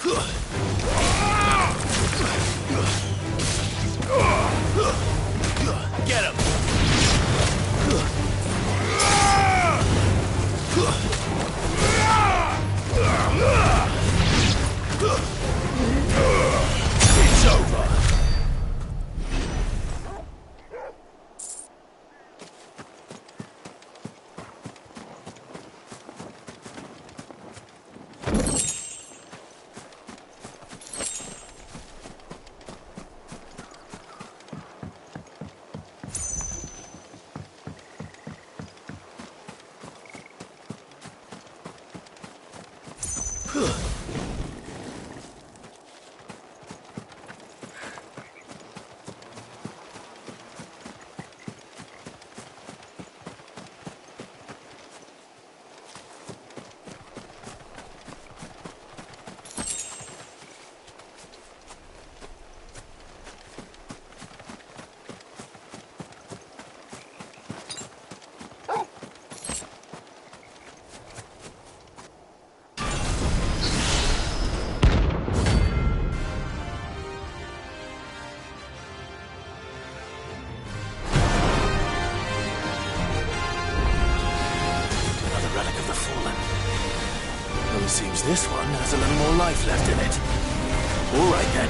Get him! It's over! Seems this one has a little more life left in it. All right, then.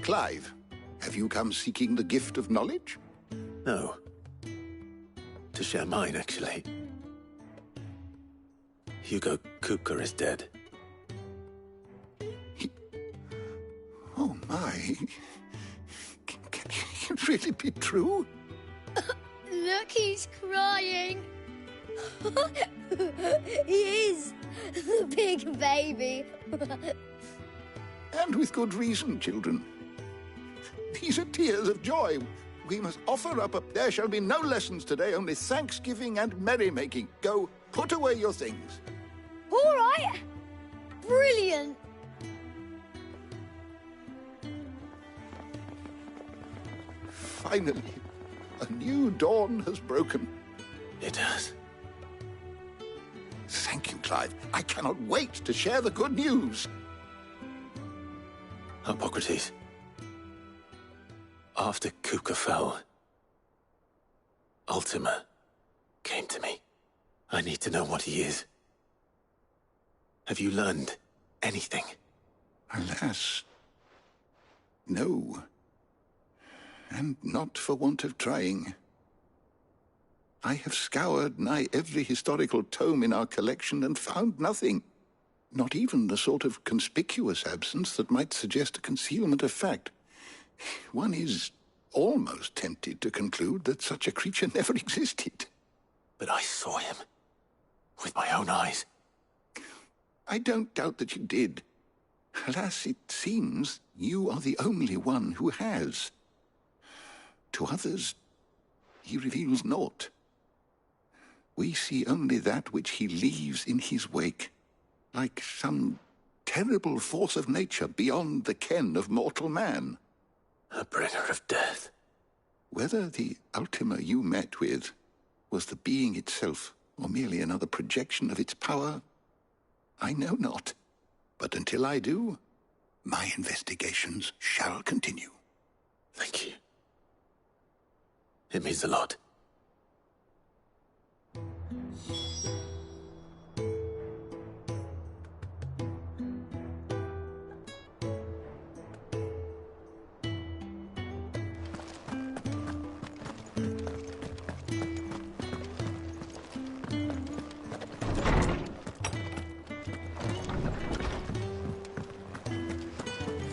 Clive, have you come seeking the gift of knowledge? No. To share mine, actually. Hugo Kupka is dead. Oh, my. Can it really be true? Look, he's crying. He is. The big baby. And with good reason, children. These are tears of joy. We must offer up There shall be no lessons today, only thanksgiving and merrymaking. Go, put away your things. All right. Brilliant. Finally, a new dawn has broken. It has. Thank you, Clive. I cannot wait to share the good news. Hippocrates. After Kuka fell, Ultima came to me. I need to know what he is. Have you learned anything? Alas, no. And not for want of trying. I have scoured nigh every historical tome in our collection and found nothing. Not even the sort of conspicuous absence that might suggest a concealment of fact. One is almost tempted to conclude that such a creature never existed. But I saw him. With my own eyes. I don't doubt that you did. Alas, it seems you are the only one who has. To others, he reveals naught. We see only that which he leaves in his wake, like some terrible force of nature beyond the ken of mortal man. A bringer of death. Whether the Ultima you met with was the being itself, or merely another projection of its power, I know not. But until I do, my investigations shall continue. Thank you. It means a lot.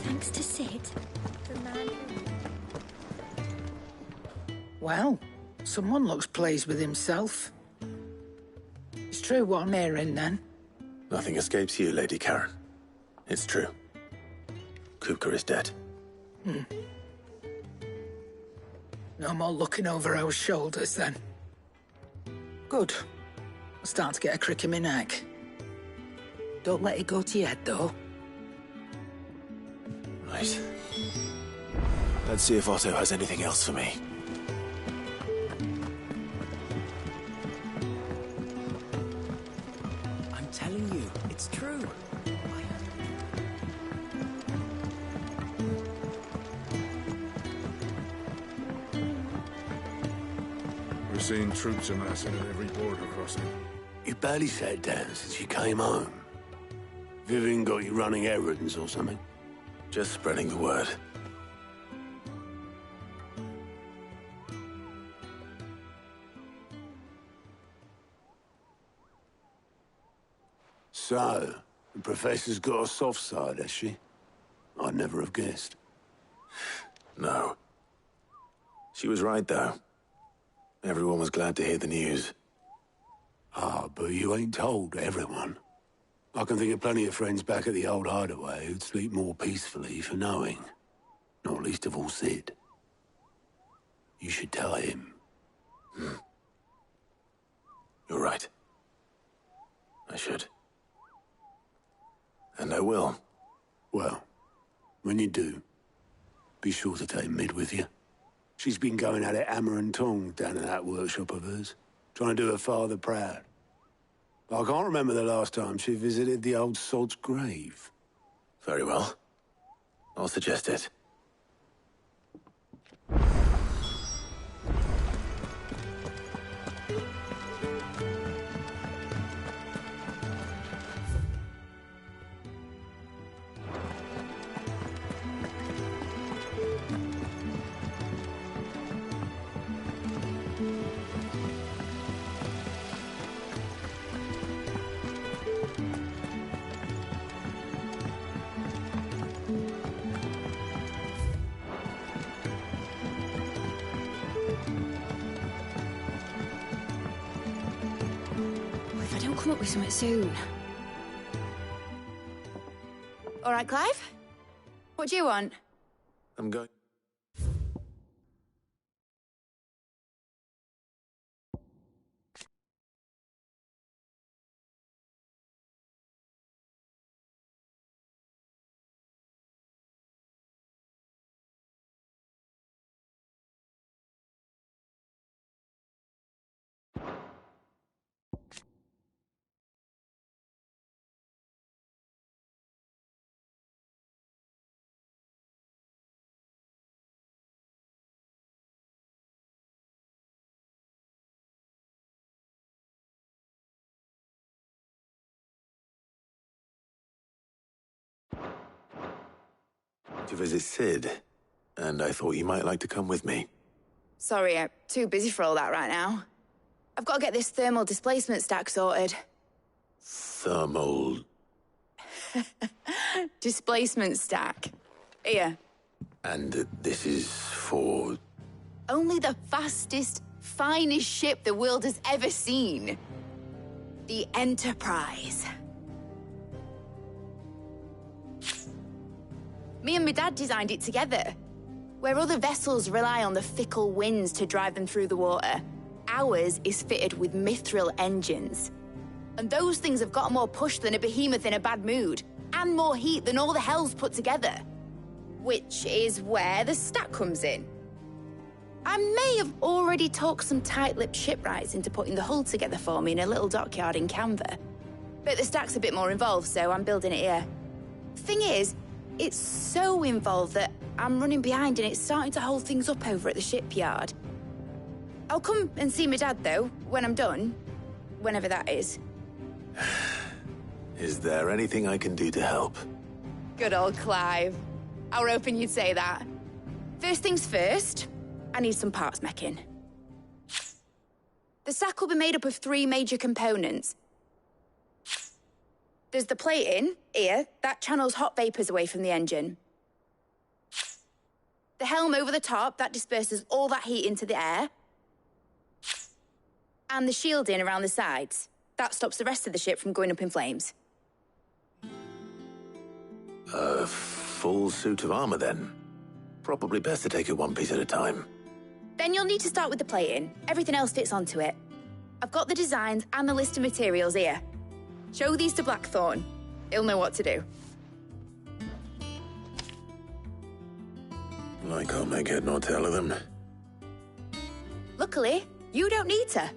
Thanks to Sid, the man who... Well, someone looks pleased with himself. It's true what I'm hearing, then. Nothing escapes you, Lady Karen. It's true. Kuka is dead. No more looking over our shoulders, then. Good. I'm starting to get a crick in my neck. Don't let it go to your head, though. Right. Let's see if Otto has anything else for me. I'm telling you, it's true. We're seeing troops amassing at every border crossing. You barely sat down since you came home. Vivian got you running errands or something? Just spreading the word. So, the Professor's got a soft side, has she? I'd never have guessed. No. She was right, though. Everyone was glad to hear the news. Ah, but you ain't told everyone. I can think of plenty of friends back at the old hideaway who'd sleep more peacefully for knowing. Not least of all Sid. You should tell him. You're right. I should. And I will. Well, when you do, be sure to take Mid with you. She's been going at it hammer and tong down in that workshop of hers, trying to do her father proud. But I can't remember the last time she visited the old sod's grave. Very well. I'll suggest it. What if I don't come up with something soon? All right, Clive? What do you want? I'm going... To visit Sid, and I thought you might like to come with me. Sorry, I'm too busy for all that right now. I've got to get this thermal displacement stack sorted. Thermal... Displacement stack. Here. And this is for... Only the fastest, finest ship the world has ever seen. The Enterprise. Me and my dad designed it together. Where other vessels rely on the fickle winds to drive them through the water, ours is fitted with mithril engines. And those things have got more push than a behemoth in a bad mood, and more heat than all the hells put together. Which is where the stack comes in. I may have already talked some tight-lipped shipwrights into putting the hull together for me in a little dockyard in Canva. But the stack's a bit more involved, so I'm building it here. Thing is, it's so involved that I'm running behind and it's starting to hold things up over at the shipyard. I'll come and see my dad, though, when I'm done. Whenever that is. Is there anything I can do to help? Good old Clive. I were hoping you'd say that. First things first, I need some parts meching. The stack will be made up of 3 major components. There's the plating, here, that channels hot vapors away from the engine. The helm over the top, that disperses all that heat into the air. And the shielding around the sides. That stops the rest of the ship from going up in flames. A full suit of armor, then. Probably best to take it one piece at a time. Then you'll need to start with the plating. Everything else fits onto it. I've got the designs and the list of materials here. Show these to Blackthorn. He'll know what to do. I can't make head nor tail of them. Luckily, you don't need to.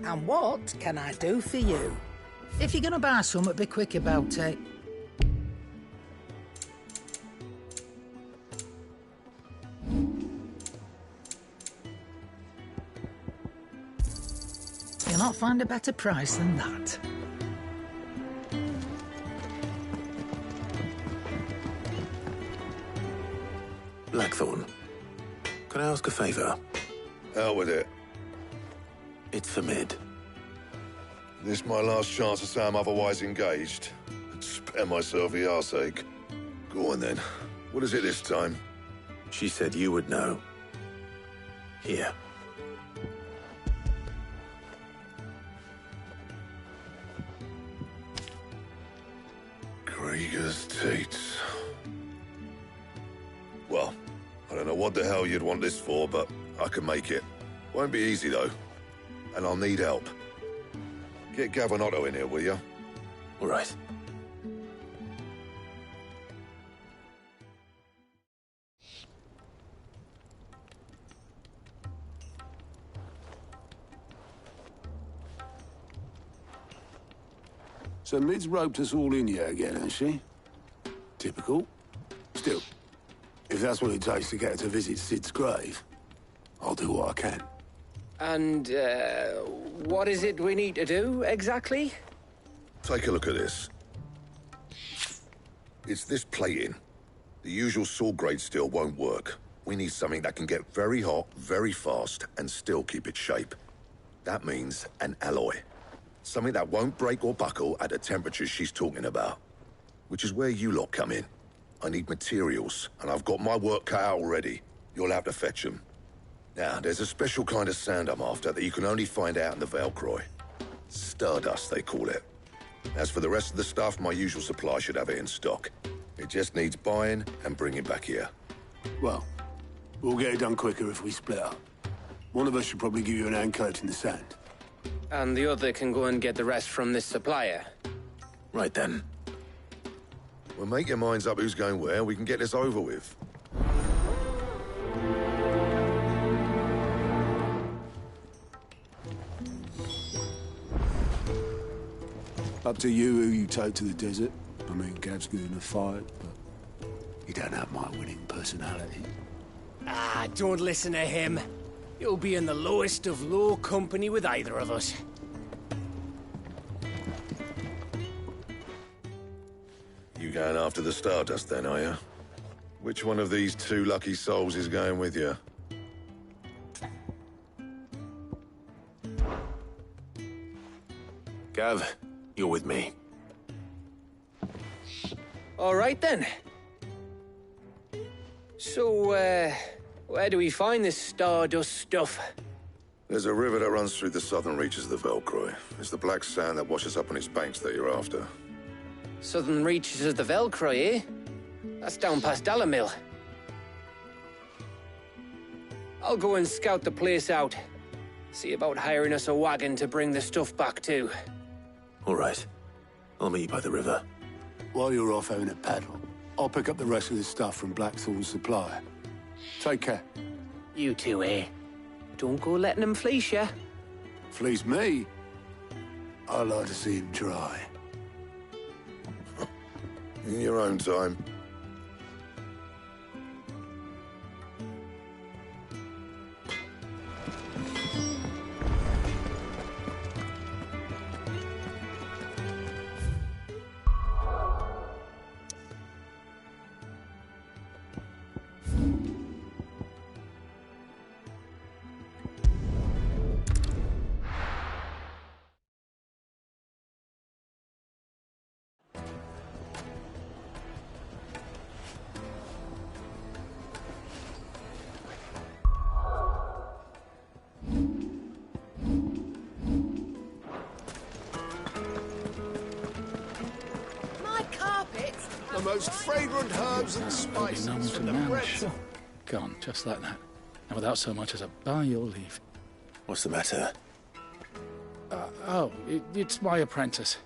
And what can I do for you? If you're gonna buy something, be quick about it. You'll not find a better price than that. Blackthorn, can I ask a favor? Out with it. It's for Mid. This my last chance to say I'm otherwise engaged. Spare myself the arseache. Go on then. What is it this time? She said you would know. Here. Krieger's Teats. Well, I don't know what the hell you'd want this for, but I can make it. Won't be easy, though. And I'll need help. Get Gavin Otto in here, will you? All right. So Mid's roped us all in here again, has she? Typical. Still, if that's what it takes to get her to visit Sid's grave, I'll do what I can. And, what is it we need to do, exactly? Take a look at this. It's this plating. The usual saw-grade steel won't work. We need something that can get very hot, very fast, and still keep its shape. That means an alloy. Something that won't break or buckle at the temperatures she's talking about. Which is where you lot come in. I need materials, and I've got my work cut out already. You'll have to fetch them. Now, there's a special kind of sand I'm after that you can only find out in the Velcroy. Stardust, they call it. As for the rest of the stuff, my usual supply should have it in stock. It just needs buying and bringing back here. Well, we'll get it done quicker if we split up. One of us should probably give you an hand coat in the sand. And the other can go and get the rest from this supplier. Right then. Well, make your minds up who's going where. We can get this over with. Up to you who you take to the desert. I mean, Gav's good in a fight, but you don't have my winning personality. Ah, don't listen to him. You'll be in the lowest of low company with either of us. You going after the Stardust then, are you? Which one of these two lucky souls is going with you? Gav, you're with me. All right, then. So, where do we find this Stardust stuff? There's a river that runs through the southern reaches of the Velcroy. It's the black sand that washes up on its banks that you're after. Southern reaches of the Velcroy, eh? That's down past Dalamil. I'll go and scout the place out. See about hiring us a wagon to bring the stuff back to. All right. I'll meet you by the river. While you're off having a paddle, I'll pick up the rest of the stuff from Blackthorn's supplier. Take care. You two, eh? Don't go letting them fleece you. Fleece me? I'd like to see him try. In your own time. The most fragrant herbs and spices from the breadth. Gone, just like that. And without so much as a by your leave. What's the matter? It's my apprentice.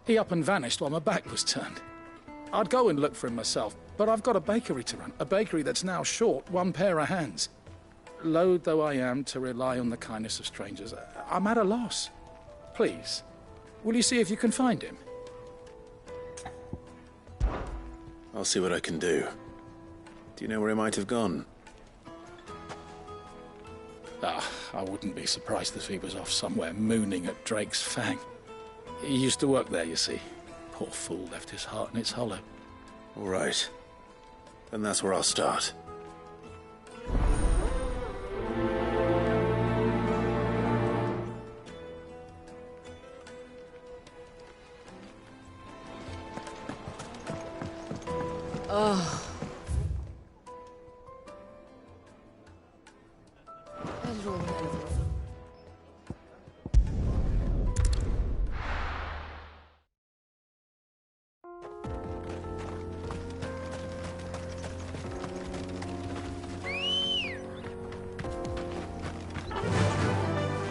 He up and vanished while my back was turned. I'd go and look for him myself, but I've got a bakery to run. A bakery that's now short one pair of hands. Loath though I am to rely on the kindness of strangers, I'm at a loss. Please, will you see if you can find him? I'll see what I can do. Do you know where he might have gone? I wouldn't be surprised if he was off somewhere mooning at Drake's Fang. He used to work there, you see. Poor fool left his heart in its hollow. All right. Then that's where I'll start. Oh.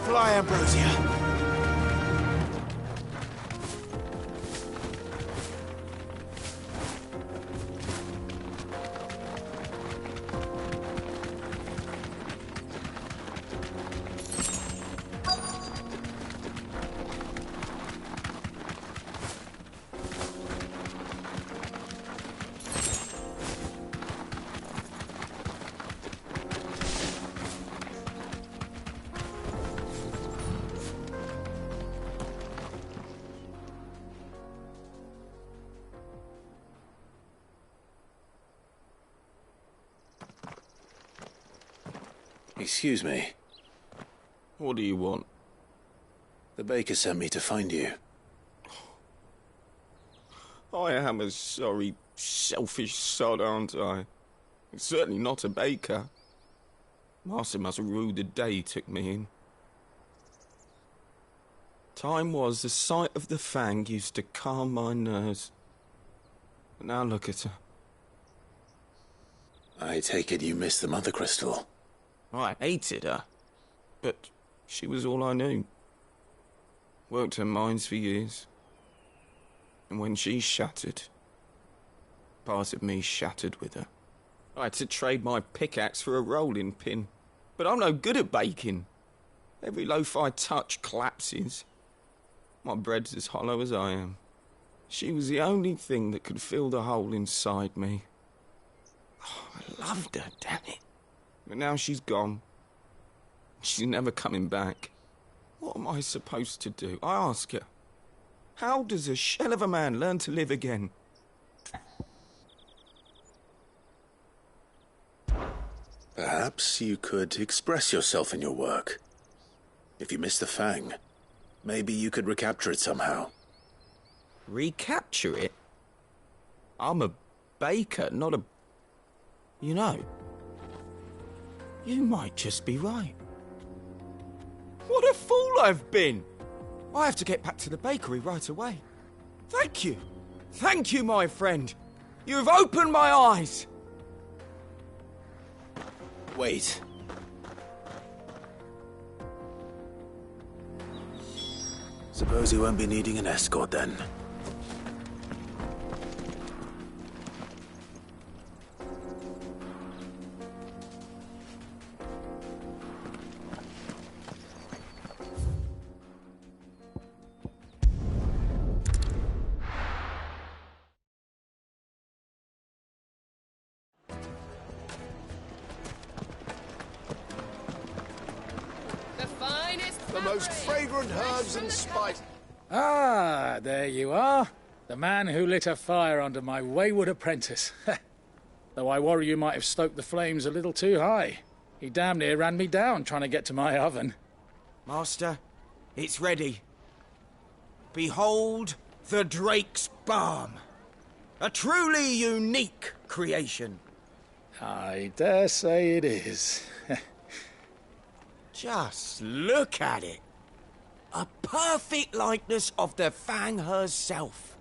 Fly, Ambrosia. Excuse me. What do you want? The baker sent me to find you. I am a sorry, selfish sod, aren't I? Certainly not a baker. Master must have ruled the day he took me in. Time was the sight of the Fang used to calm my nerves. But now look at her. I take it you miss the Mother Crystal. I hated her, but she was all I knew. Worked her mines for years. And when she shattered, part of me shattered with her. I had to trade my pickaxe for a rolling pin. But I'm no good at baking. Every loaf I touch collapses. My bread's as hollow as I am. She was the only thing that could fill the hole inside me. Oh, I loved her, damn it. But now she's gone. She's never coming back. What am I supposed to do? I ask her. How does a shell of a man learn to live again? Perhaps you could express yourself in your work. If you miss the Fang, maybe you could recapture it somehow. Recapture it? I'm a baker, not a... You know, you might just be right. What a fool I've been! I have to get back to the bakery right away. Thank you. Thank you, my friend. You've opened my eyes. Wait. Suppose you won't be needing an escort then. The most fragrant herbs and spices. Ah, there you are. The man who lit a fire under my wayward apprentice. Though I worry you might have stoked the flames a little too high. He damn near ran me down trying to get to my oven. Master, it's ready. Behold the Drake's Balm. A truly unique creation. I dare say it is. Just look at it. A perfect likeness of the Fang herself.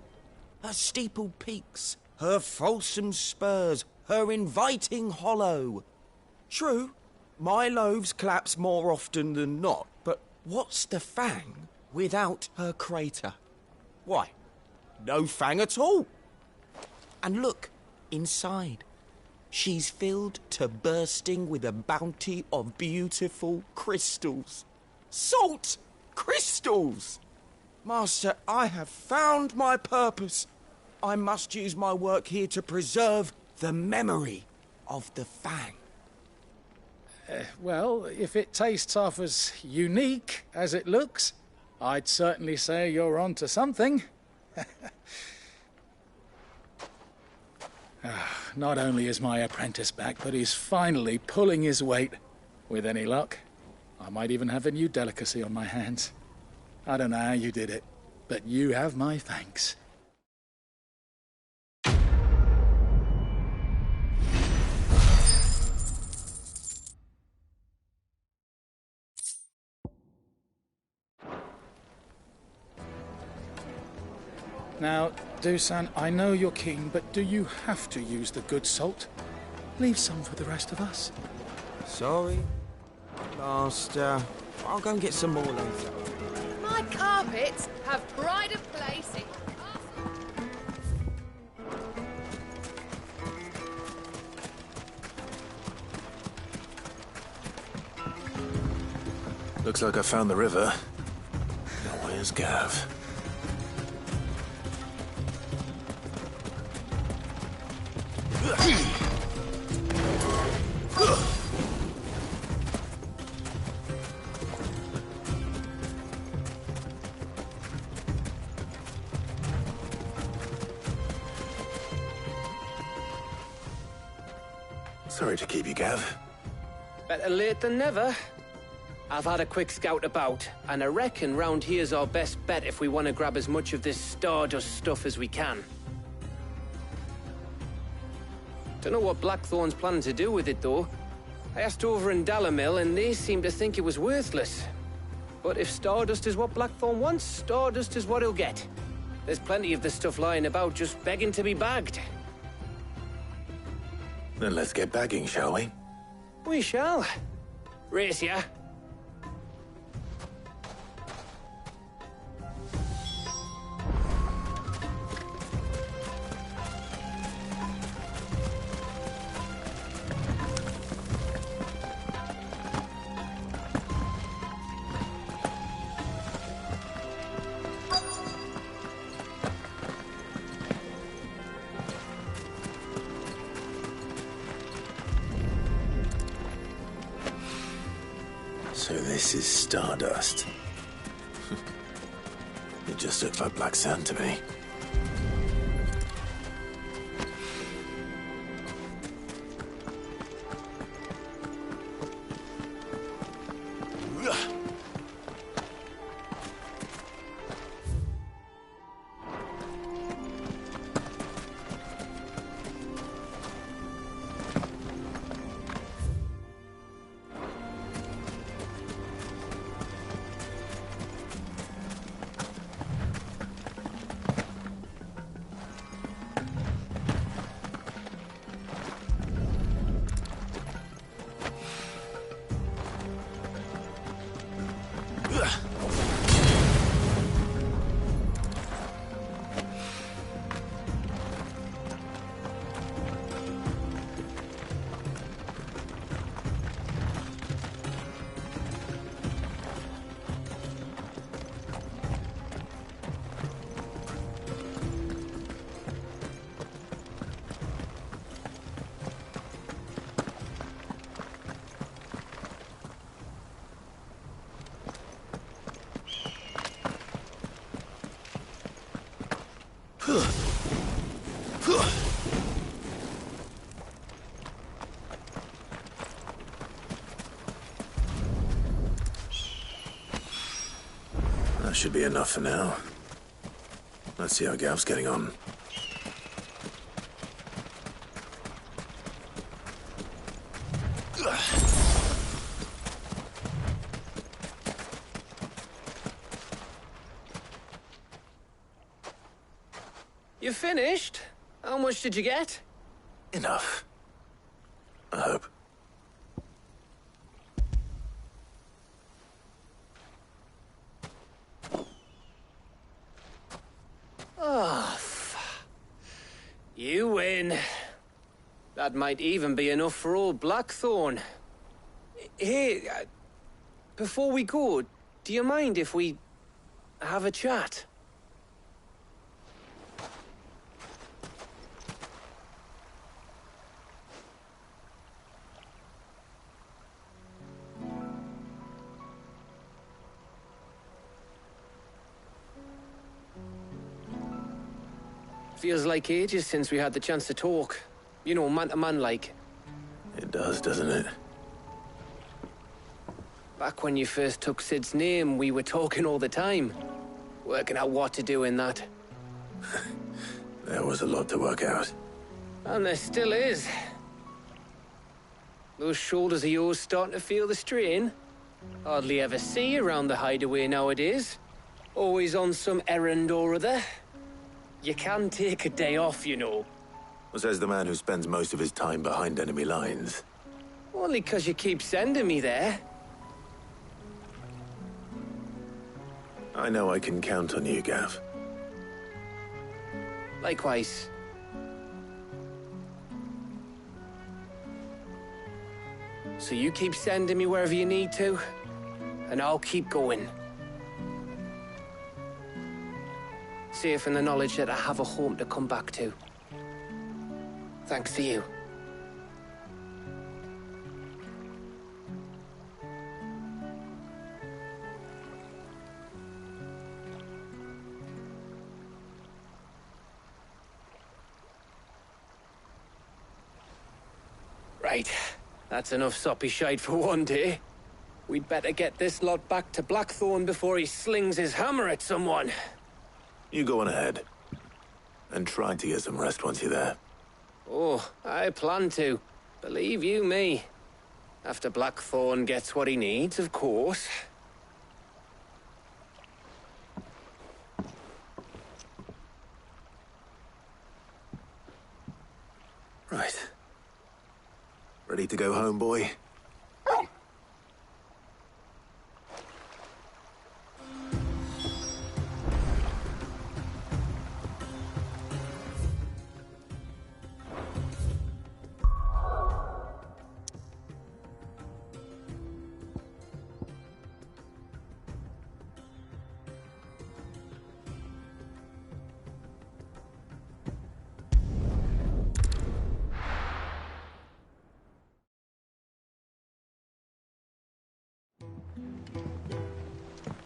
Her steepled peaks, her fulsome spurs, her inviting hollow. True, my loaves collapse more often than not, but what's the Fang without her crater? Why, no Fang at all. And look, inside. She's filled to bursting with a bounty of beautiful crystals. Salt crystals! Master, I have found my purpose. I must use my work here to preserve the memory of the Fang. Well, if it tastes half as unique as it looks, I'd certainly say you're onto something. Not only is my apprentice back, but he's finally pulling his weight. With any luck, I might even have a new delicacy on my hands. I don't know how you did it, but you have my thanks. Now, Dusan, I know you're keen, but do you have to use the good salt? Leave some for the rest of us. Sorry, Master. I'll go and get some more later. My carpets have pride of place in... Looks like I found the river. Now where's Gav? Sorry to keep you, Gav. Better late than never. I've had a quick scout about, and I reckon round here's our best bet if we want to grab as much of this Stardust stuff as we can. Don't know what Blackthorn's planning to do with it, though. I asked over in Dalamil, and they seemed to think it was worthless. But if Stardust is what Blackthorn wants, Stardust is what he'll get. There's plenty of this stuff lying about, just begging to be bagged. Then let's get bagging, shall we? We shall. Race ya. So this is Stardust. It just looked like Black Sand to me. That should be enough for now. Let's see how Gav's getting on. You finished? How much did you get? Enough. I hope. Oh, you win. That might even be enough for old Blackthorn. Hey, before we go, do you mind if we have a chat? Feels like ages since we had the chance to talk. You know, man to man like. It does, doesn't it? Back when you first took Sid's name, we were talking all the time. Working out what to do in that. There was a lot to work out. And there still is. Those shoulders of yours starting to feel the strain. Hardly ever see you around the hideaway nowadays. Always on some errand or other. You can take a day off, you know. Says the man who spends most of his time behind enemy lines. Only 'cause you keep sending me there. I know I can count on you, Gav. Likewise. So you keep sending me wherever you need to, and I'll keep going. Safe in the knowledge that I have a home to come back to. Thanks to you. Right. That's enough soppy shite for one day. We'd better get this lot back to Blackthorn before he slings his hammer at someone. You go on ahead. And try to get some rest once you're there. Oh, I plan to. Believe you me. After Blackthorn gets what he needs, of course. Right. Ready to go home, boy?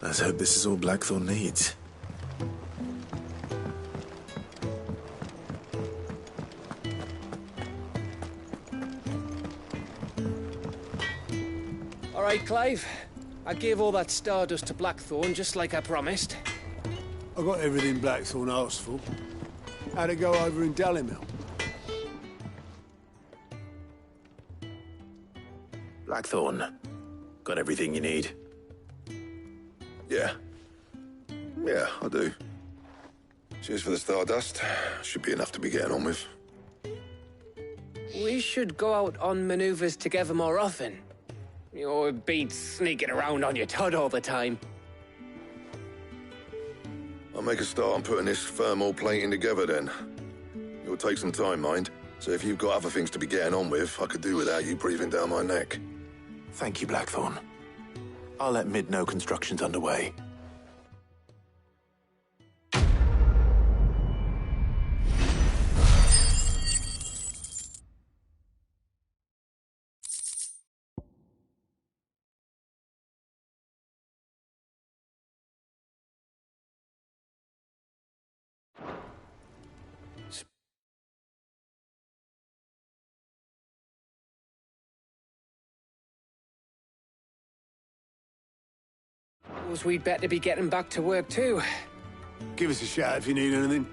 Let's hope this is all Blackthorn needs. All right, Clive. I gave all that stardust to Blackthorn, just like I promised. I got everything Blackthorn asked for. How'd it go over in Dalimil? Blackthorn, got everything you need? Yeah. Yeah, I do. Cheers for the stardust. Should be enough to be getting on with. We should go out on maneuvers together more often. It beats sneaking around on your Todd all the time. I'll make a start on putting this thermal plating together then. It'll take some time, mind. So if you've got other things to be getting on with, I could do without you breathing down my neck. Thank you, Blackthorn. I'll let Mid know construction's underway. Suppose we'd better be getting back to work too. Give us a shout if you need anything.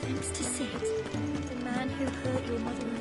Thanks to Sid, the man who hurt your mother